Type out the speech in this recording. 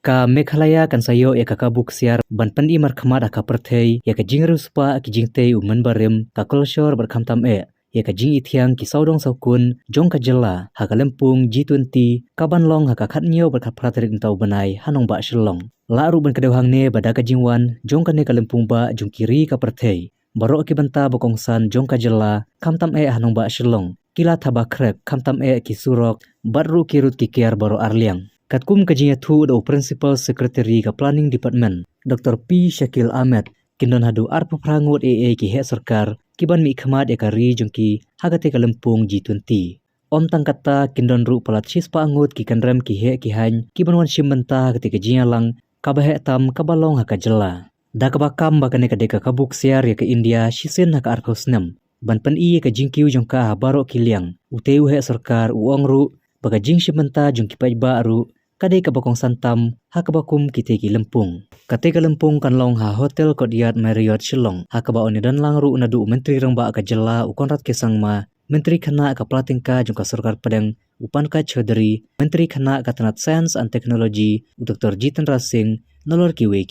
Ka Meghalaya kan sayo ya kakabuk siar ban pendi markhamat aka perthei ya ka jingru spa ki jingtei umen barim ka kulshor berkamtam ya ka jing ithiang ki saudong saukun jong ka jela ha ka lempung G20 kaban long ha ka khatnyo berkat pratrik ntau banai hanong ba shilong la ru ban kadeu hangne bada ka jingwan jong ka ne ka lempung ba jong kiri ka perthei barok ki banta bokongsan jong ka jela kamtam hanong ba shilong kila thaba krek kamtam ki surok barru kirut ki kiar baro arliang Katkum kajinya thu do Principal Secretary ka Planning Department Dr. P. Shakil Ahmed kindon hadu arpa prangut ki he sarkar kiban mi khamat ekari jongki hagate ka lempung G20 om tangkata kindon ru palat shispa angut ki kanrem ki he ki han kiban wan shimenta hagate ka jinya lang kabahe tam kabalong haka jela da kabakam bakane ka deka kabuk siar ya ka India shisen haka arkhosnam ban pen ka jingkiu jongka habaro kiliang uteu he sarkar uong ru baga jing shimenta jongki pajba ru kadai kabakong santam hakabakum kiteki lempung kateka lempung kanlong ha hotel Kodiat Marriott Shillong hakaba onidan langru nadu menteri rangba ka jela ukonrat kesangma menteri khana ka platingka jongka sarkar padang upanka Chaudhary menteri khana ka tanat science and technology Dr. Jitendra Singh nolor kiwe